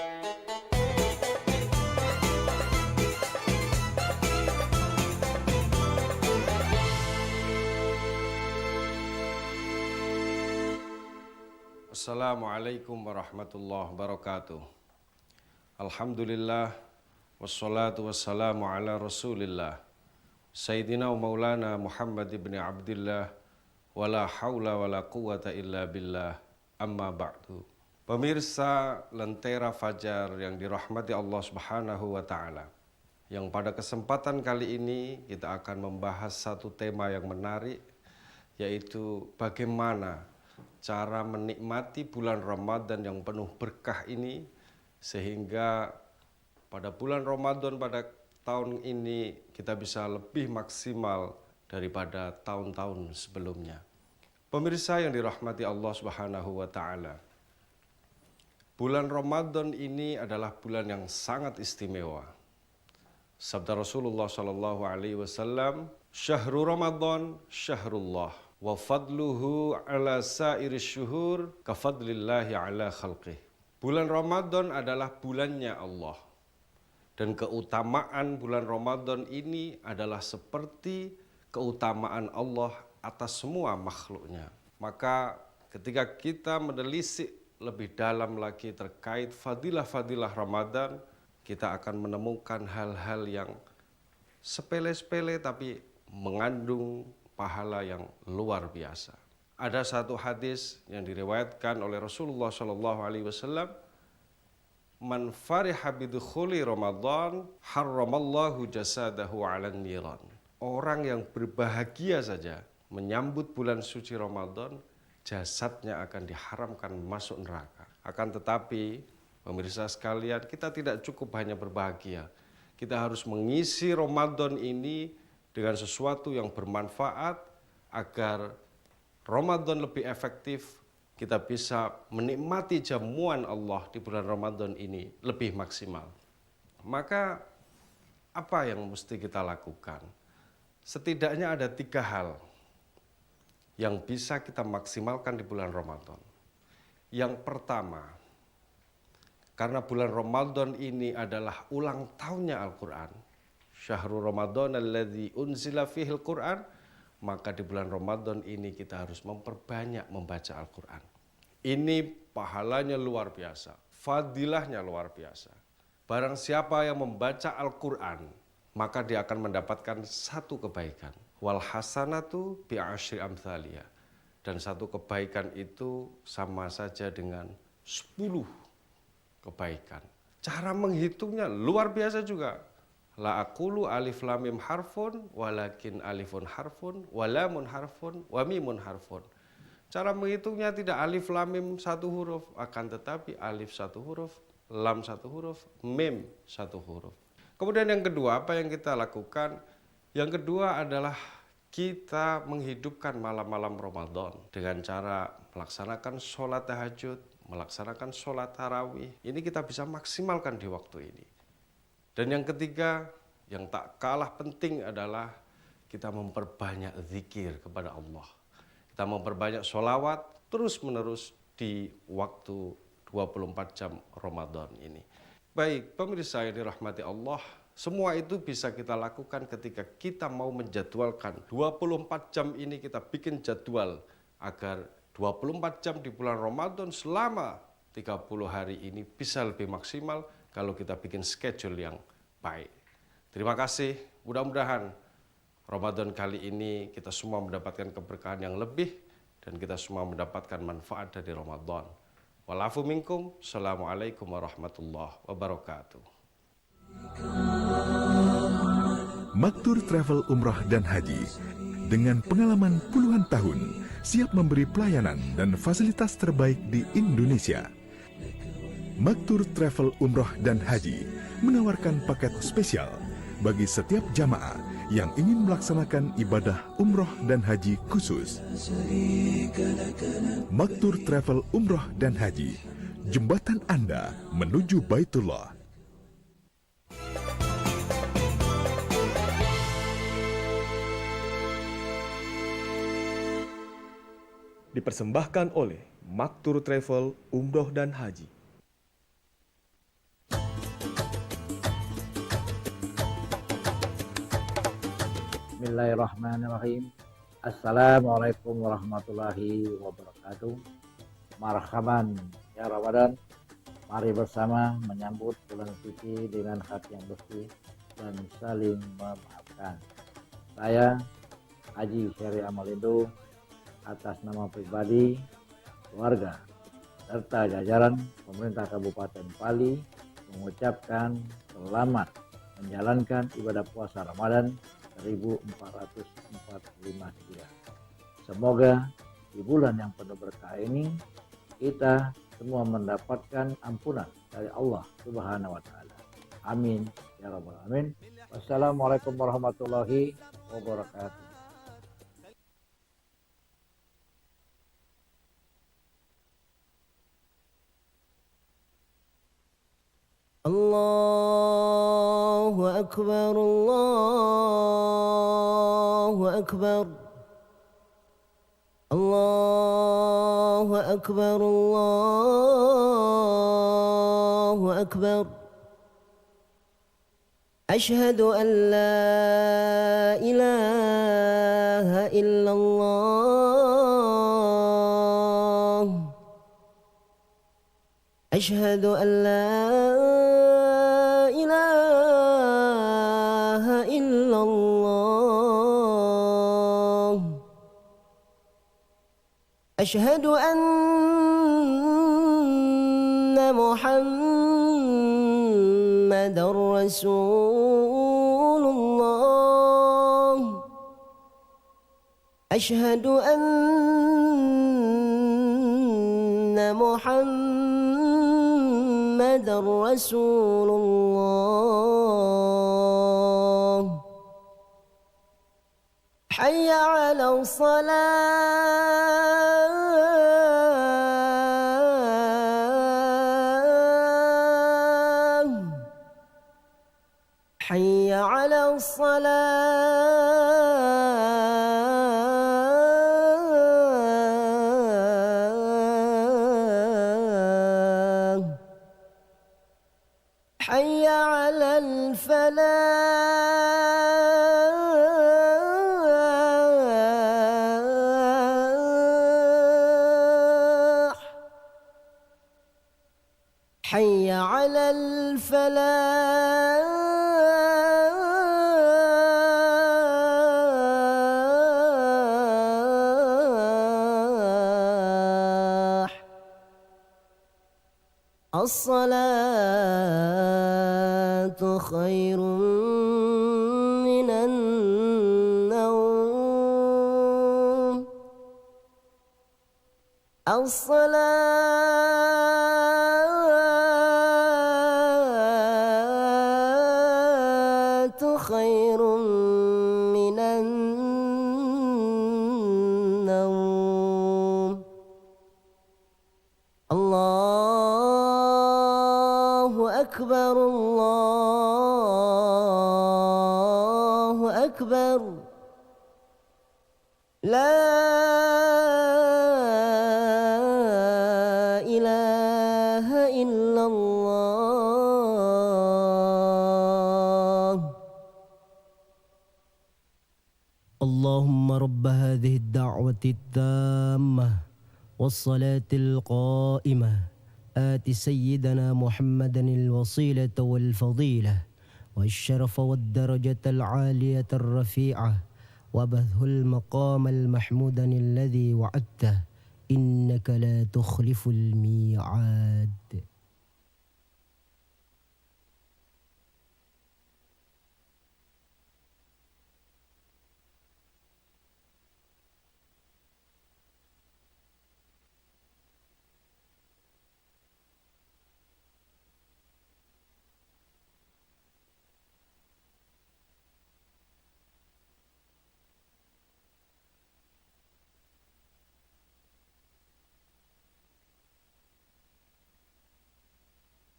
Assalamualaikum warahmatullahi wabarakatuh. Alhamdulillah wassalatu wassalamu ala Rasulillah Sayyidina wa Maulana Muhammad ibn Abdillah wala haula wala quwata illa billah amma ba'du. Pemirsa Lentera Fajar yang dirahmati Allah Subhanahu wa taala. Yang pada kesempatan kali ini kita akan membahas satu tema yang menarik, yaitu bagaimana cara menikmati bulan Ramadan yang penuh berkah ini, sehingga pada bulan Ramadan pada tahun ini kita bisa lebih maksimal daripada tahun-tahun sebelumnya. Pemirsa yang dirahmati Allah Subhanahu wa taala. Bulan Ramadan ini adalah bulan yang sangat istimewa. Sabda Rasulullah sallallahu alaihi wasallam, "Syahrul Ramadan syahrullah wa fadluhu ala sairi syuhur kafadlillahi ala khalqih." Bulan Ramadan adalah bulannya Allah. Dan keutamaan bulan Ramadan ini adalah seperti keutamaan Allah atas semua makhluknya. Maka ketika kita menelisik lebih dalam lagi terkait fadilah-fadilah Ramadan, kita akan menemukan hal-hal yang sepele-sepele tapi mengandung pahala yang luar biasa. Ada satu hadis yang diriwayatkan oleh Rasulullah SAW, "Man fariha bidukhuli Ramadan, harramallahu jasadahu 'alan niran." Orang yang berbahagia saja menyambut bulan suci Ramadan, jasadnya akan diharamkan masuk neraka. Akan tetapi, pemirsa sekalian, kita tidak cukup hanya berbahagia. Kita harus mengisi Ramadan ini dengan sesuatu yang bermanfaat agar Ramadan lebih efektif, kita bisa menikmati jamuan Allah di bulan Ramadan ini lebih maksimal. Maka apa yang mesti kita lakukan? Setidaknya ada 3 hal yang bisa kita maksimalkan di bulan Ramadan. Yang pertama, karena bulan Ramadan ini adalah ulang tahunnya Al-Quran, Syahrul Ramadan alladzi unzila fihil Qur'an, maka di bulan Ramadan ini kita harus memperbanyak membaca Al-Quran. Ini pahalanya luar biasa, fadilahnya luar biasa. Barang siapa yang membaca Al-Quran, maka dia akan mendapatkan satu kebaikan. Wal hasanatu bi asyri amthaliyah. Dan satu kebaikan itu sama saja dengan 10 kebaikan. Cara menghitungnya luar biasa juga. La aqulu alif lam mim harfun walakin alifun harfun walamun harfun wa mimun harfun. Cara menghitungnya tidak alif lam mim 1 huruf, akan tetapi alif 1 huruf, lam 1 huruf, mim 1 huruf. Kemudian yang kedua, apa yang kita lakukan? Yang kedua adalah kita menghidupkan malam-malam Ramadan dengan cara melaksanakan sholat tahajud, melaksanakan sholat tarawih. Ini kita bisa maksimalkan di waktu ini. Dan yang ketiga, yang tak kalah penting adalah kita memperbanyak zikir kepada Allah. Kita memperbanyak sholawat terus-menerus di waktu 24 jam Ramadan ini. Baik, pemirsa yang dirahmati Allah, semua itu bisa kita lakukan ketika kita mau menjadwalkan 24 jam ini, kita bikin jadwal agar 24 jam di bulan Ramadan selama 30 hari ini bisa lebih maksimal kalau kita bikin schedule yang baik. Terima kasih, mudah-mudahan Ramadan kali ini kita semua mendapatkan keberkahan yang lebih dan kita semua mendapatkan manfaat dari Ramadan. Walafu minkum, assalamualaikum warahmatullahi wabarakatuh. Maktur Travel Umrah dan Haji dengan pengalaman puluhan tahun siap memberi pelayanan dan fasilitas terbaik di Indonesia. Maktur Travel Umrah dan Haji menawarkan paket spesial bagi setiap jamaah yang ingin melaksanakan ibadah umroh dan haji khusus. Maktur Travel Umrah dan Haji, jembatan Anda menuju Baitullah. Dipersembahkan oleh Maktur Travel Umroh dan Haji. Bismillahirrahmanirrahim. Assalamualaikum warahmatullahi wabarakatuh. Marhaban ya Ramadan. Mari bersama menyambut bulan suci dengan hati yang bersih dan saling memaafkan. Saya Haji Syari Amalindo atas nama pribadi, keluarga, serta jajaran pemerintah Kabupaten Pali mengucapkan selamat menjalankan ibadah puasa Ramadan 1445 Hijriah. Semoga di bulan yang penuh berkah ini kita semua mendapatkan ampunan dari Allah Subhanahu wa taala. Amin ya rabbal alamin. Wassalamualaikum warahmatullahi wabarakatuh. Allahu akbar, Allahu akbar, Allahu akbar, Allahu akbar. Ashhadu an la ilaha illallah. Ashhadu an la ilaha illallah. Ashhadu anna Muhammadar Rasulullah. Ashhadu anna Muhammadar Rasulullah. Hayya 'ala salah. Hayya 'ala salah. Hayya 'alal falah. Hayya 'alal falah. As-salatu khairun minan nawm. As-salatu khairun minan nawm. Allahu akbar, Allahu akbar. La ilaha illallah. Allahumma rabb hadhihi ad-da'wati at-tammah was-salati al-qa'imah. آت سيدنا محمدا الوسيلة والفضيلة والشرف والدرجة العالية الرفيعة وابعثه المقام المحمود الذي وعدته إنك لا تخلف الميعاد.